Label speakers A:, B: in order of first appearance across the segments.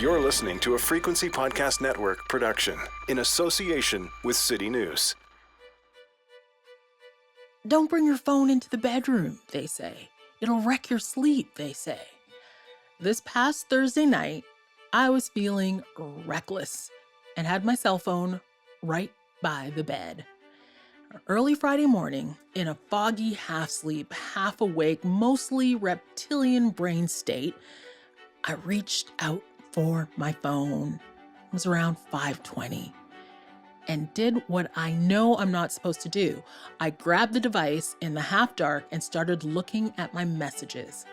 A: You're listening to a Frequency Podcast Network production in association with CityNews.
B: Don't bring your phone into the bedroom, they say. It'll wreck your sleep, they say. This past Thursday night, I was feeling reckless and had my cell phone right by the bed. Early Friday morning, in a foggy half-sleep, half-awake, mostly reptilian brain state, I reached out for my phone. It was around 5:20. And did what I know I'm not supposed to do. I grabbed the device in the half dark and started looking at my messages.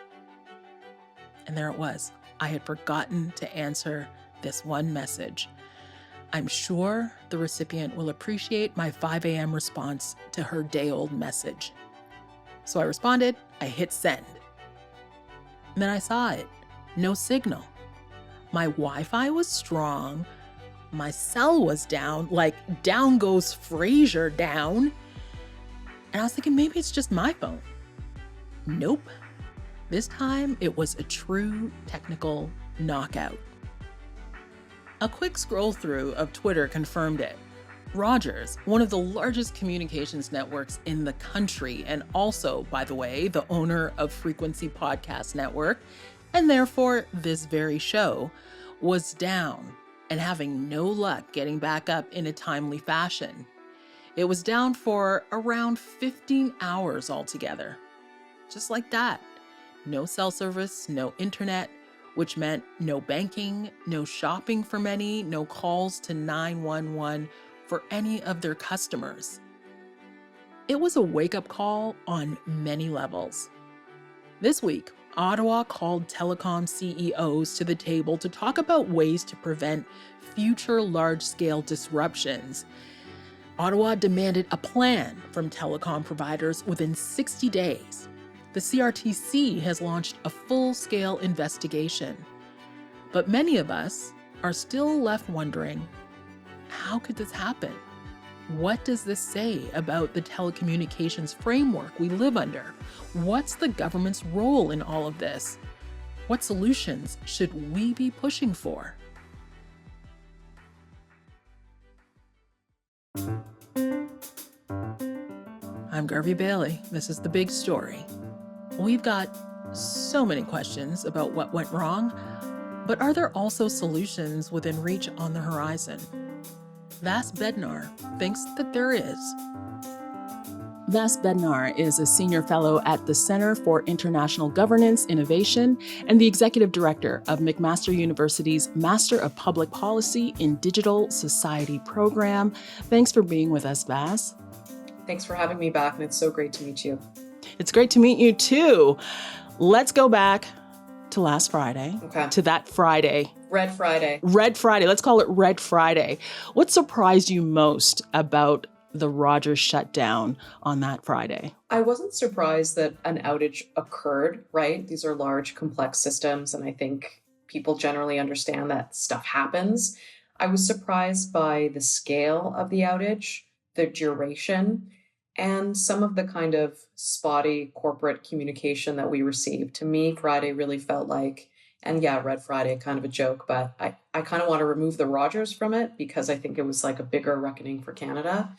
B: And there it was. I had forgotten to answer this one message. I'm sure the recipient will appreciate my 5 a.m. response to her day-old message. So I responded, I hit send. And then I saw it. No signal. My Wi-Fi was strong. My cell was down, like down goes Frasier down. And I was thinking, maybe it's just my phone. Nope. This time it was a true technical knockout. A quick scroll through of Twitter confirmed it. Rogers, one of the largest communications networks in the country, and also, by the way, the owner of Frequency Podcast Network, and therefore this very show, was down and having no luck getting back up in a timely fashion. It was down for around 15 hours altogether. Just like that. No cell service, no internet, which meant no banking, no shopping for many, no calls to 911 for any of their customers. It was a wake-up call on many levels. This week, Ottawa called telecom CEOs to the table to talk about ways to prevent future large-scale disruptions. Ottawa demanded a plan from telecom providers within 60 days. The CRTC has launched a full-scale investigation. But many of us are still left wondering, how could this happen? What does this say about the telecommunications framework we live under? What's the government's role in all of this? What solutions should we be pushing for? I'm Garvey Bailey. This is The Big Story. We've got so many questions about what went wrong, but are there also solutions within reach on the horizon? Vass Bednar thinks that there is. Vass Bednar is a senior fellow at the Center for International Governance Innovation and the executive director of McMaster University's Master of Public Policy in Digital Society program. Thanks for being with us, Vass.
C: Thanks for having me back, and it's so great to meet you.
B: It's great to meet you too. Let's go back to last Friday, to that Friday.
C: Red Friday.
B: Red Friday. Let's call it Red Friday. What surprised you most about the Rogers shutdown on that Friday?
C: I wasn't surprised that an outage occurred, right? These are large, complex systems, and I think people generally understand that stuff happens. I was surprised by the scale of the outage, the duration, and some of the kind of spotty corporate communication that we received. To me, Friday really felt like, and yeah, Red Friday, kind of a joke, but I kind of want to remove the Rogers from it because I think it was like a bigger reckoning for Canada.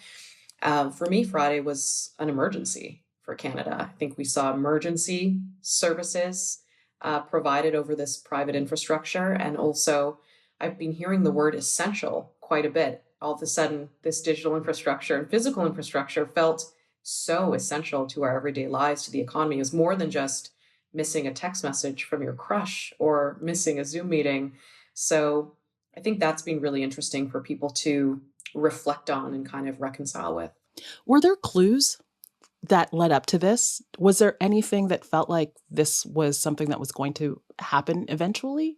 C: For me, Friday was an emergency for Canada. I think we saw emergency services provided over this private infrastructure. And also, I've been hearing the word essential quite a bit. All of a sudden, this digital infrastructure and physical infrastructure felt so essential to our everyday lives, to the economy. It was more than just missing a text message from your crush or missing a Zoom meeting. So I think that's been really interesting for people to reflect on and kind of reconcile with.
B: Were there clues that led up to this? Was there anything that felt like this was something that was going to happen eventually?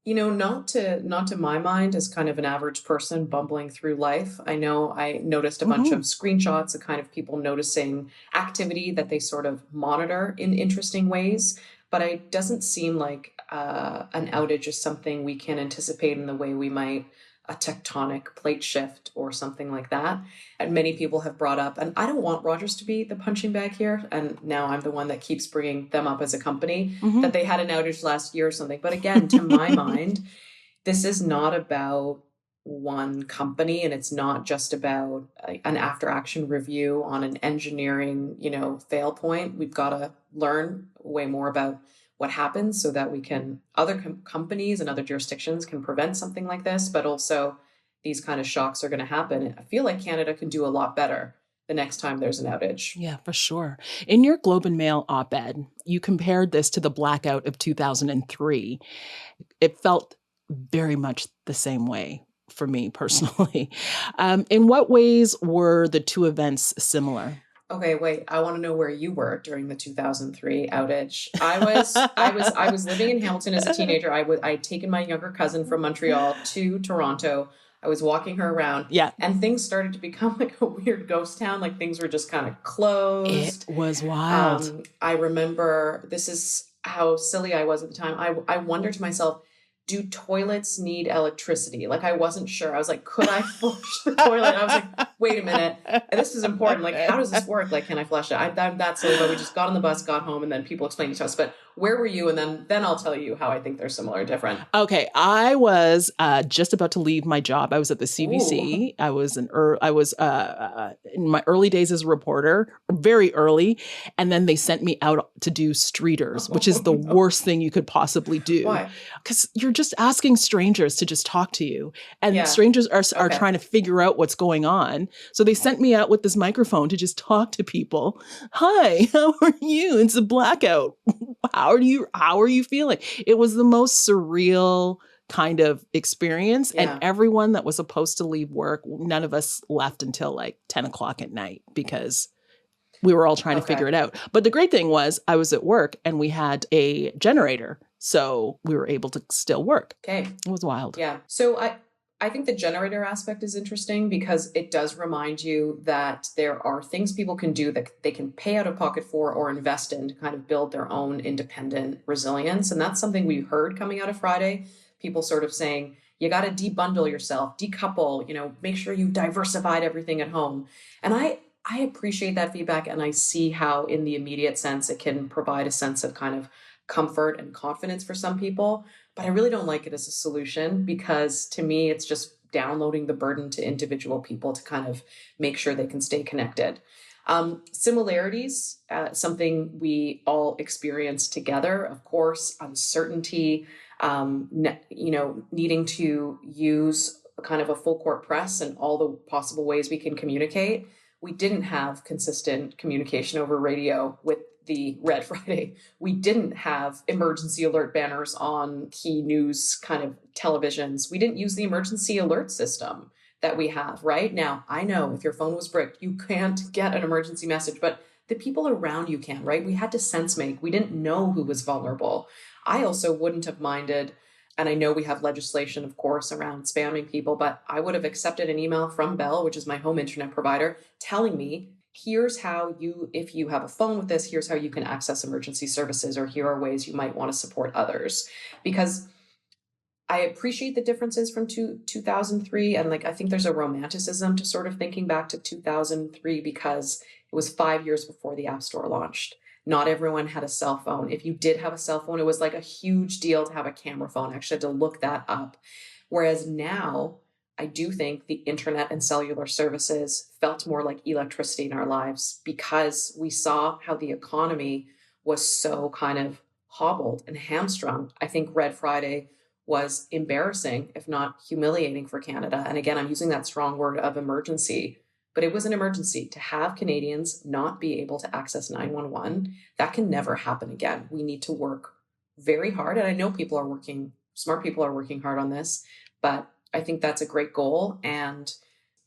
C: You know, not to my mind as kind of an average person bumbling through life. I know I noticed a bunch of screenshots of kind of people noticing activity that they sort of monitor in interesting ways, but it doesn't seem like an outage is something we can anticipate in the way we might a tectonic plate shift or something like that. And many people have brought up, and I don't want Rogers to be the punching bag here, and now I'm the one that keeps bringing them up as a company, that they had an outage last year or something. But again, to my mind, this is not about one company, and it's not just about an after action review on an engineering, fail point. We've got to learn way more about what happens so that we can, other companies and other jurisdictions can prevent something like this, but also these kind of shocks are going to happen. I feel like Canada can do a lot better the next time there's an outage.
B: Yeah, for sure. In your Globe and Mail op-ed, you compared this to the blackout of 2003. It felt very much the same way for me personally. In what ways were the two events similar?
C: Okay, wait. I want to know where you were during the 2003 outage. I was living in Hamilton as a teenager. I'd taken my younger cousin from Montreal to Toronto. I was walking her around.
B: Yeah.
C: And things started to become like a weird ghost town. Like things were just kind of closed.
B: It was wild.
C: I remember, this is how silly I was at the time. I wondered to myself, do toilets need electricity? Like, I wasn't sure. I was like, could I flush the toilet? I was like, wait a minute. This is important. Like, how does this work? Like, can I flush it? I'm that silly, but we just got on the bus, got home, and then people explained it to us. But where were you? And then I'll tell you how I think they're similar or different.
B: Okay, I was just about to leave my job. I was at the CBC. Ooh. I was in my early days as a reporter, very early, and then they sent me out to do streeters, which is the worst thing you could possibly do.
C: Why?
B: Because you're just asking strangers to just talk to you, and strangers are trying to figure out what's going on. So they sent me out with this microphone to just talk to people. Hi, how are you? It's a blackout. How are you feeling? It was the most surreal kind of experience. Yeah. And everyone that was supposed to leave work, none of us left until like 10 o'clock at night because we were all trying to figure it out. But the great thing was I was at work and we had a generator. So we were able to still work.
C: Okay.
B: It was wild.
C: Yeah. So I think the generator aspect is interesting because it does remind you that there are things people can do that they can pay out of pocket for or invest in to kind of build their own independent resilience. And that's something we heard coming out of Friday. People sort of saying, you got to debundle yourself, decouple, make sure you've diversified everything at home. And I appreciate that feedback. And I see how in the immediate sense, it can provide a sense of kind of comfort and confidence for some people. But I really don't like it as a solution because to me, it's just downloading the burden to individual people to kind of make sure they can stay connected. Similarities, something we all experience together, of course, uncertainty, needing to use kind of a full court press and all the possible ways we can communicate. We didn't have consistent communication over radio with the Red Friday. We didn't have emergency alert banners on key news kind of televisions. We didn't use the emergency alert system that we have right now. I know if your phone was bricked, you can't get an emergency message, but the people around you can, right? We had to sense make. We didn't know who was vulnerable. I also wouldn't have minded, and I know we have legislation, of course, around spamming people, but I would have accepted an email from Bell, which is my home internet provider, telling me, here's how if you have a phone with this, here's how you can access emergency services, or here are ways you might want to support others. Because I appreciate the differences from 2003. And I think there's a romanticism to sort of thinking back to 2003 because it was 5 years before the App Store launched. Not everyone had a cell phone. If you did have a cell phone, it was like a huge deal to have a camera phone. I actually had to look that up. Whereas now, I do think the internet and cellular services felt more like electricity in our lives because we saw how the economy was so kind of hobbled and hamstrung. I think Red Friday was embarrassing, if not humiliating for Canada. And again, I'm using that strong word of emergency, but it was an emergency to have Canadians not be able to access 911. That can never happen again. We need to work very hard. And I know smart people are working hard on this, but I think that's a great goal. And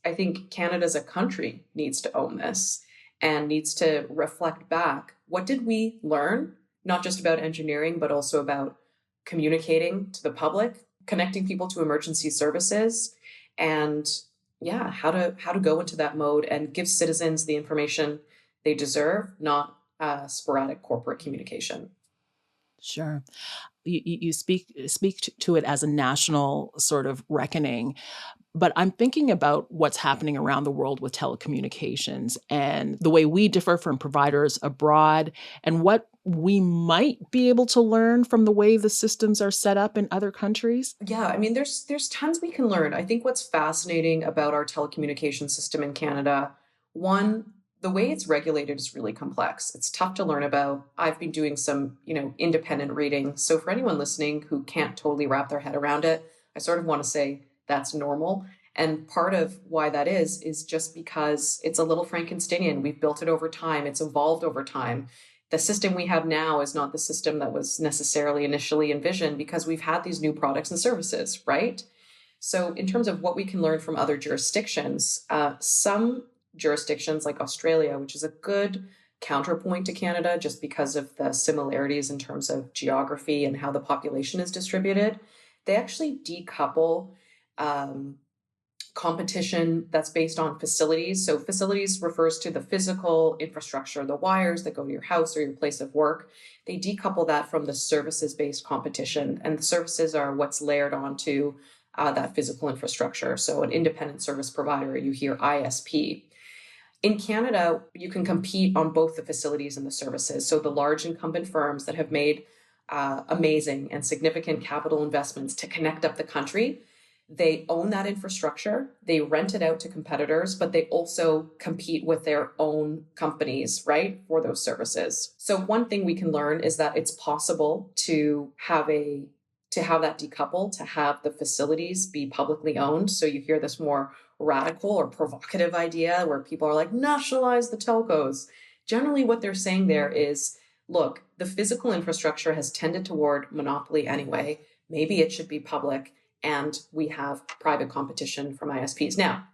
C: I think Canada as a country needs to own this and needs to reflect back. What did we learn? Not just about engineering, but also about communicating to the public, connecting people to emergency services, and how to go into that mode and give citizens the information they deserve, not sporadic corporate communication.
B: Sure. You speak to it as a national sort of reckoning, but I'm thinking about what's happening around the world with telecommunications and the way we differ from providers abroad and what we might be able to learn from the way the systems are set up in other countries?
C: Yeah, I mean, there's tons we can learn. I think what's fascinating about our telecommunication system in Canada, one, the way it's regulated is really complex. It's tough to learn about. I've been doing some, independent reading. So for anyone listening who can't totally wrap their head around it, I sort of want to say that's normal. And part of why that is just because it's a little Frankensteinian. We've built it over time. It's evolved over time. The system we have now is not the system that was necessarily initially envisioned because we've had these new products and services, right? So, in terms of what we can learn from other jurisdictions, some jurisdictions like Australia, which is a good counterpoint to Canada just because of the similarities in terms of geography and how the population is distributed, they actually decouple um, competition that's based on facilities. So facilities refers to the physical infrastructure, the wires that go to your house or your place of work. They decouple that from the services-based competition, and the services are what's layered onto that physical infrastructure. So an independent service provider, you hear ISP. In Canada, you can compete on both the facilities and the services. So the large incumbent firms that have made amazing and significant capital investments to connect up the country, they own that infrastructure, they rent it out to competitors, but they also compete with their own companies, right, for those services. So one thing we can learn is that it's possible to have that decouple, to have the facilities be publicly owned. So you hear this more radical or provocative idea where people are like, nationalize the telcos. Generally, what they're saying there is, look, the physical infrastructure has tended toward monopoly anyway. Maybe it should be public, and we have private competition from ISPs. Now,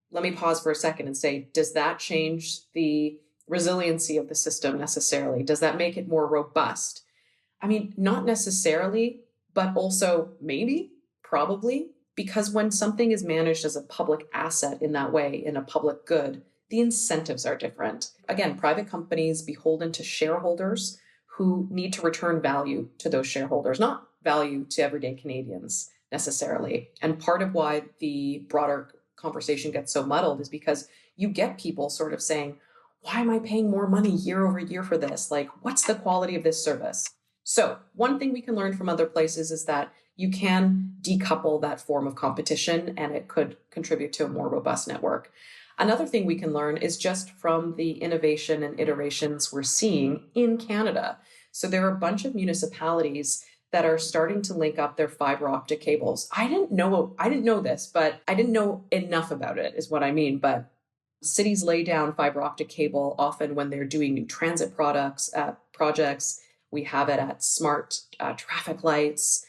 C: let me pause for a second and say, does that change the resiliency of the system necessarily? Does that make it more robust? I mean, not necessarily, but also maybe, probably, because when something is managed as a public asset in that way, in a public good, the incentives are different. Again, private companies beholden to shareholders who need to return value to those shareholders, not value to everyday Canadians necessarily. And part of why the broader conversation gets so muddled is because you get people sort of saying, why am I paying more money year over year for this? Like, what's the quality of this service? So one thing we can learn from other places is that you can decouple that form of competition and it could contribute to a more robust network. Another thing we can learn is just from the innovation and iterations we're seeing in Canada. So there are a bunch of municipalities that are starting to link up their fiber optic cables. I didn't know this, but I didn't know enough about it is what I mean. But cities lay down fiber optic cable often when they're doing new transit projects. We have it at smart traffic lights,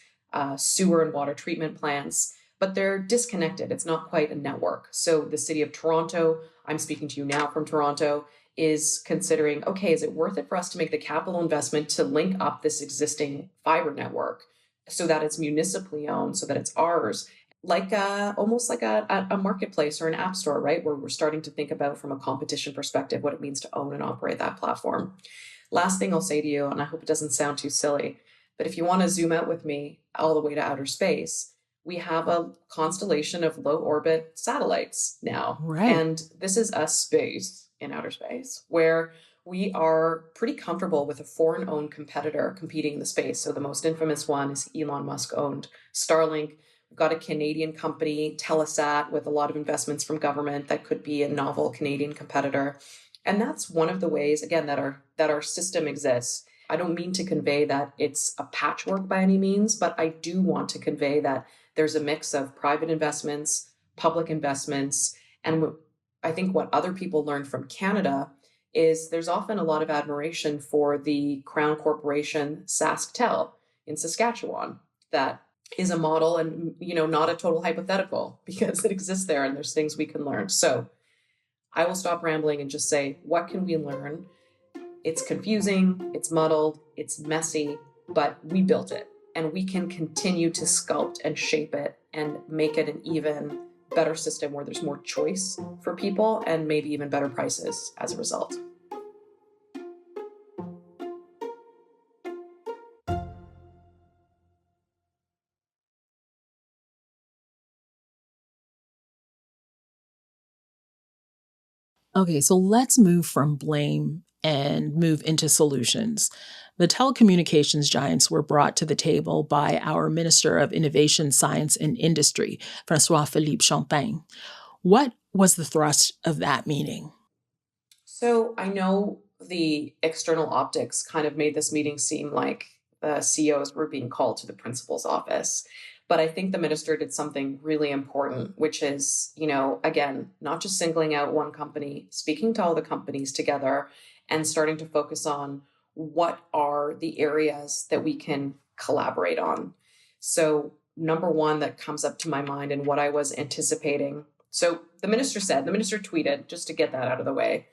C: sewer and water treatment plants, but they're disconnected. It's not quite a network. So the city of Toronto, I'm speaking to you now from Toronto, is considering, okay, is it worth it for us to make the capital investment to link up this existing fiber network so that it's municipally owned, so that it's ours? Like almost like a marketplace or an app store, right? Where we're starting to think about from a competition perspective what it means to own and operate that platform. Last thing I'll say to you, and I hope it doesn't sound too silly, but if you want to zoom out with me all the way to outer space, we have a constellation of low orbit satellites now.
B: Right.
C: And this is a space in outer space where we are pretty comfortable with a foreign owned competitor competing in the space. So the most infamous one is Elon Musk owned Starlink. We've got a Canadian company, Telesat, with a lot of investments from government that could be a novel Canadian competitor. And that's one of the ways, again, that our system exists. I don't mean to convey that it's a patchwork by any means, but I do want to convey that there's a mix of private investments, public investments, and I think what other people learn from Canada is there's often a lot of admiration for the Crown Corporation SaskTel in Saskatchewan. That is a model and, not a total hypothetical because it exists there and there's things we can learn. So I will stop rambling and just say, what can we learn? It's confusing, it's muddled, it's messy, but we built it and we can continue to sculpt and shape it and make it an even better system where there's more choice for people and maybe even better prices as a result.
B: Okay, so let's move from blame and move into solutions. The telecommunications giants were brought to the table by our Minister of Innovation, Science and Industry, François-Philippe Champagne. What was the thrust of that meeting?
C: So I know the external optics kind of made this meeting seem like the CEOs were being called to the principal's office. But I think the minister did something really important, which is, again, not just singling out one company, speaking to all the companies together and starting to focus on what are the areas that we can collaborate on. So, number one that comes up to my mind and what I was anticipating. So, the minister tweeted, just to get that out of the way,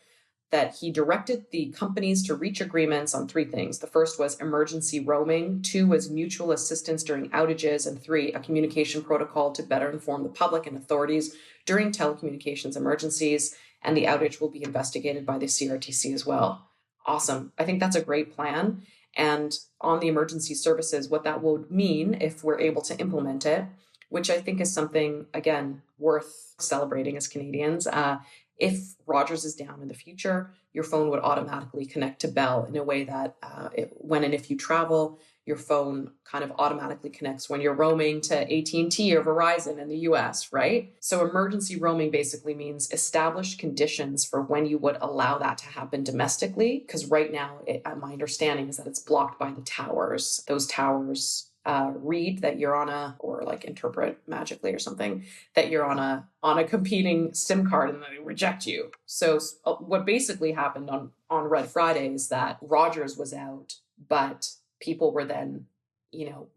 C: that he directed the companies to reach agreements on three things. The first was emergency roaming, two was mutual assistance during outages, and three, a communication protocol to better inform the public and authorities during telecommunications emergencies, and the outage will be investigated by the CRTC as well. Awesome. I think that's a great plan. And on the emergency services, what that would mean if we're able to implement it, which I think is something, again, worth celebrating as Canadians. If Rogers is down in the future, your phone would automatically connect to Bell in a way that when and if you travel, your phone kind of automatically connects when you're roaming to AT&T or Verizon in the US, right? So emergency roaming basically means established conditions for when you would allow that to happen domestically. Because right now, my understanding is that it's blocked by the towers. Those towers read that you're or like interpret magically or something that you're on a competing SIM card and they reject you. So what basically happened on Red Friday is that Rogers was out, but people were then,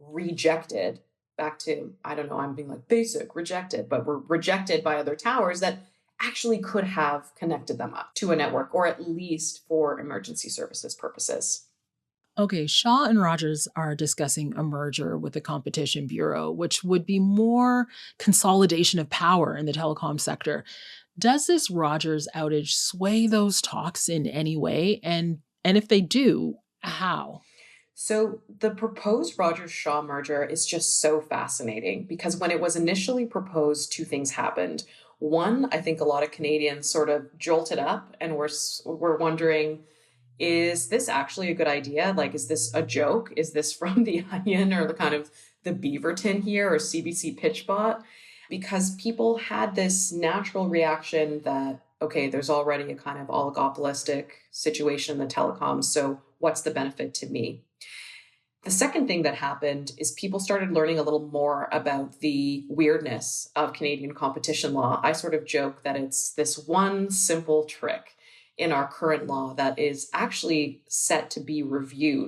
C: rejected back to, I don't know, I'm being like basic, rejected, but were rejected by other towers that actually could have connected them up to a network, or at least for emergency services purposes.
B: Okay, Shaw and Rogers are discussing a merger with the Competition Bureau, which would be more consolidation of power in the telecom sector. Does this Rogers outage sway those talks in any way? And if they do, how?
C: So the proposed Rogers-Shaw merger is just so fascinating because when it was initially proposed, two things happened. One, I think a lot of Canadians sort of jolted up and were wondering, is this actually a good idea? Like, is this a joke? Is this from The Onion or the kind of the Beaverton here or CBC PitchBot? Because people had this natural reaction that, okay, there's already a kind of oligopolistic situation in the telecoms, so what's the benefit to me? The second thing that happened is people started learning a little more about the weirdness of Canadian competition law. I sort of joke that it's this one simple trick in our current law that is actually set to be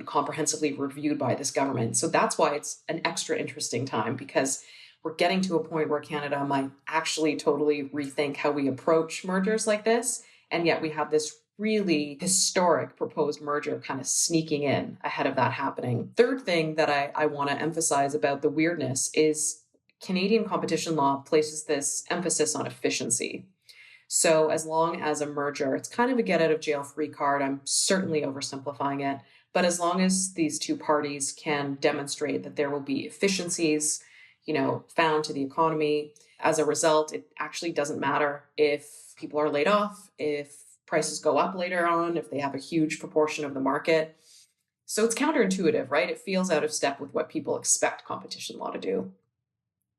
C: comprehensively reviewed by this government. So that's why it's an extra interesting time, because we're getting to a point where Canada might actually totally rethink how we approach mergers like this. And yet we have this really historic proposed merger kind of sneaking in ahead of that happening. Third thing that I want to emphasize about the weirdness is Canadian competition law places this emphasis on efficiency. So as long as a merger, it's kind of a get out of jail free card. I'm certainly oversimplifying it. But as long as these two parties can demonstrate that there will be efficiencies, found to the economy, as a result, it actually doesn't matter if people are laid off, if prices go up later on, if they have a huge proportion of the market. So it's counterintuitive, right? It feels out of step with what people expect competition law to do.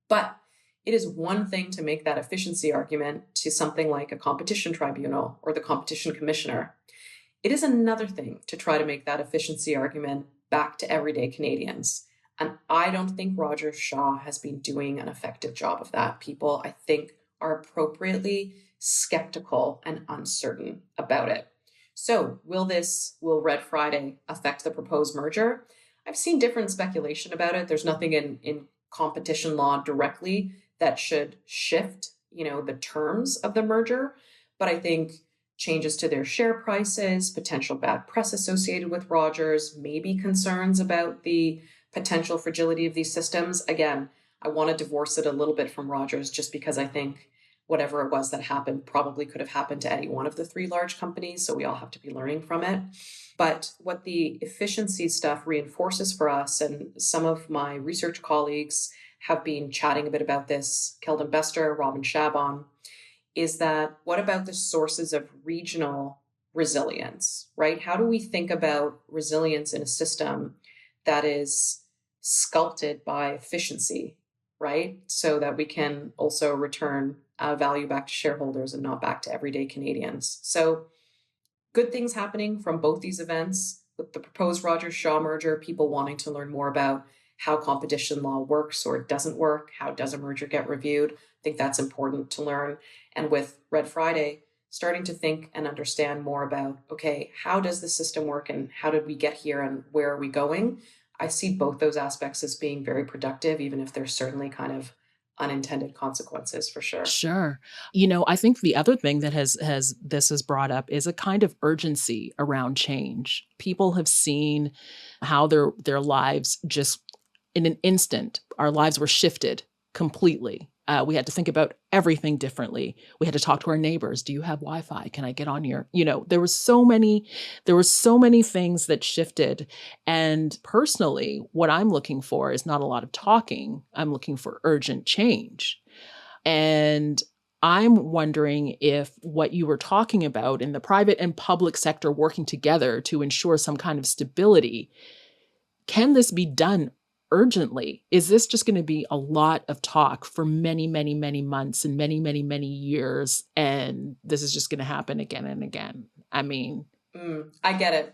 C: But it is one thing to make that efficiency argument to something like a competition tribunal or the competition commissioner. It is another thing to try to make that efficiency argument back to everyday Canadians. And I don't think Rogers Shaw has been doing an effective job of that. People, I think, are appropriately skeptical and uncertain about it. So will Red Friday affect the proposed merger? I've seen different speculation about it. There's nothing in competition law directly that should shift, the terms of the merger. But I think changes to their share prices, potential bad press associated with Rogers, maybe concerns about the potential fragility of these systems. Again, I want to divorce it a little bit from Rogers just because I think whatever it was that happened probably could have happened to any one of the three large companies. So we all have to be learning from it. But what the efficiency stuff reinforces for us, and some of my research colleagues have been chatting a bit about this, Keldon Bester, Robin Shabon, is that what about the sources of regional resilience, right? How do we think about resilience in a system that is sculpted by efficiency, right? So that we can also return value back to shareholders and not back to everyday Canadians. So good things happening from both these events with the proposed Rogers Shaw merger, people wanting to learn more about how competition law works or doesn't work, how does a merger get reviewed. I think that's important to learn. And with Red Friday, starting to think and understand more about, okay, how does the system work and how did we get here and where are we going? I see both those aspects as being very productive, even if there's certainly kind of unintended consequences for sure.
B: Sure. I think the other thing that has brought up is a kind of urgency around change. People have seen how their lives just in an instant, our lives were shifted completely. We had to think about everything differently. We had to talk to our neighbors. Do you have Wi-Fi? Can I get on your, there were so many things that shifted. And personally, what I'm looking for is not a lot of talking. I'm looking for urgent change. And I'm wondering if what you were talking about in the private and public sector working together to ensure some kind of stability, can this be done urgently? Is this just going to be a lot of talk for many, many, many months and many, many, many years? And this is just going to happen again and again. I mean,
C: I get it.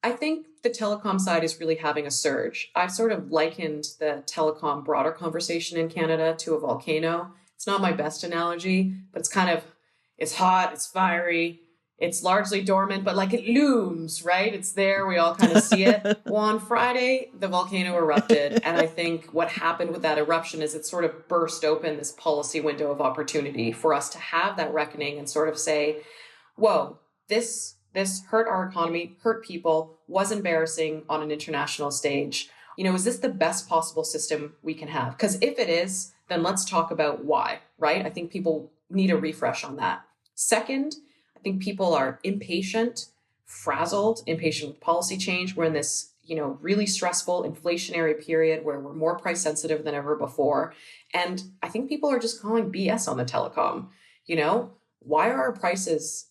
C: I think the telecom side is really having a surge. I've sort of likened the telecom broader conversation in Canada to a volcano. It's not my best analogy, but it's hot, it's fiery, it's largely dormant, but like it looms, right? It's there. We all kind of see it. Well, on Friday, the volcano erupted. And I think what happened with that eruption is it sort of burst open this policy window of opportunity for us to have that reckoning and sort of say, whoa, this hurt our economy, hurt people, was embarrassing on an international stage. Is this the best possible system we can have? Because if it is, then let's talk about why, right? I think people need a refresh on that. Second, I think people are impatient with policy change. We're in this, really stressful inflationary period where we're more price sensitive than ever before. And I think people are just calling BS on the telecom. Why are our prices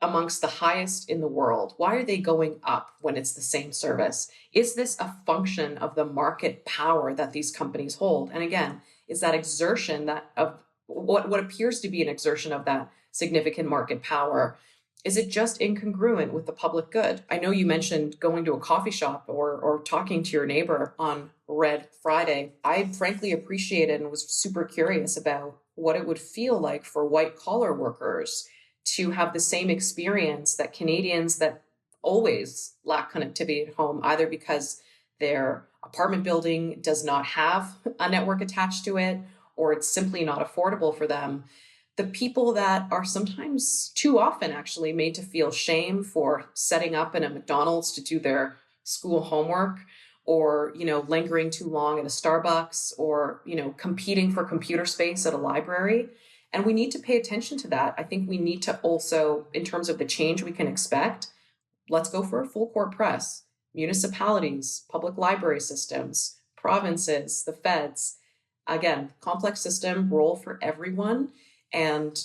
C: amongst the highest in the world? Why are they going up when it's the same service? Is this a function of the market power that these companies hold? And again, is that exertion of what appears to be an exertion of that significant market power, is it just incongruent with the public good? I know you mentioned going to a coffee shop or talking to your neighbor on Red Friday. I frankly appreciated and was super curious about what it would feel like for white collar workers to have the same experience that Canadians that always lack connectivity at home, either because their apartment building does not have a network attached to it, or it's simply not affordable for them. The people that are sometimes too often actually made to feel shame for setting up in a McDonald's to do their school homework, or, lingering too long at a Starbucks, or, competing for computer space at a library. And we need to pay attention to that. I think we need to also, in terms of the change we can expect, let's go for a full court press. Municipalities, public library systems, provinces, the feds. Again, complex system, role for everyone. And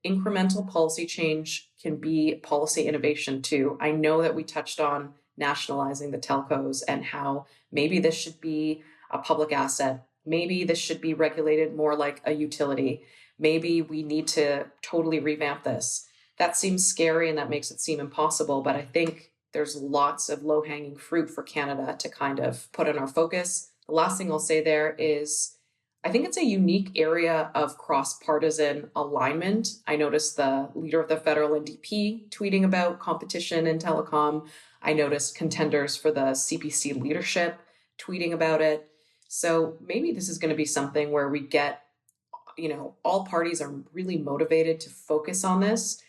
C: incremental policy change can be policy innovation too. I know that we touched on nationalizing the telcos and how maybe this should be a public asset. Maybe this should be regulated more like a utility. Maybe we need to totally revamp this. That seems scary and that makes it seem impossible, but I think there's lots of low-hanging fruit for Canada to kind of put in our focus. The last thing I'll say there is I think it's a unique area of cross-partisan alignment. I noticed the leader of the federal NDP tweeting about competition in telecom. I noticed contenders for the CPC leadership tweeting about it. So maybe this is going to be something where we get, all parties are really motivated to focus on this,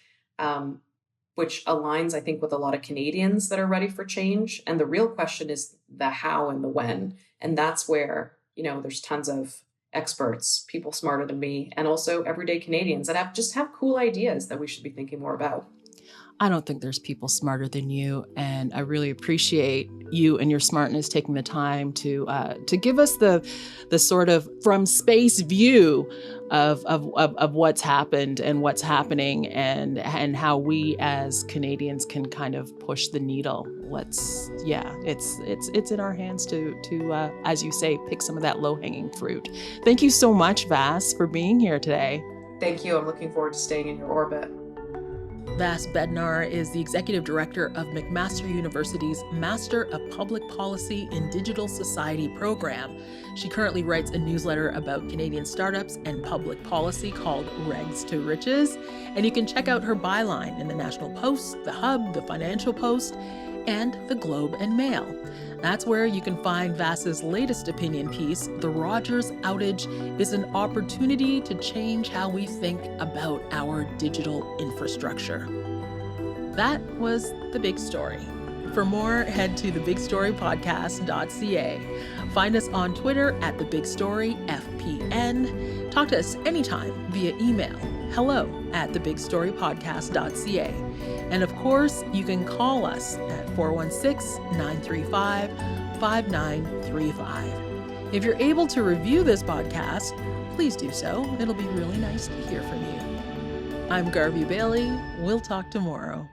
C: which aligns, I think, with a lot of Canadians that are ready for change. And the real question is the how and the when. And that's where, there's tons of experts, people smarter than me, and also everyday Canadians that have cool ideas that we should be thinking more about.
B: I don't think there's people smarter than you, and I really appreciate you and your smartness taking the time to give us the sort of from space view of what's happened and what's happening, and how we as Canadians can kind of push the needle. It's in our hands to as you say, pick some of that low-hanging fruit. Thank you so much, Vass, for being here today.
C: Thank you. I'm looking forward to staying in your orbit.
B: Vass Bednar is the Executive Director of McMaster University's Master of Public Policy in Digital Society program. She currently writes a newsletter about Canadian startups and public policy called Regs to Riches, and you can check out her byline in the National Post, the Hub, the Financial Post, and the Globe and Mail. That's where you can find Vass's latest opinion piece, The Rogers Outage is an Opportunity to Change How We Think About Our Digital Infrastructure. That was The Big Story. For more, head to thebigstorypodcast.ca. Find us on Twitter at TheBigStoryFPN. Talk to us anytime via email, hello@thebigstorypodcast.ca. And of course, you can call us at 416-935-5935. If you're able to review this podcast, please do so. It'll be really nice to hear from you. I'm Garvey Bailey. We'll talk tomorrow.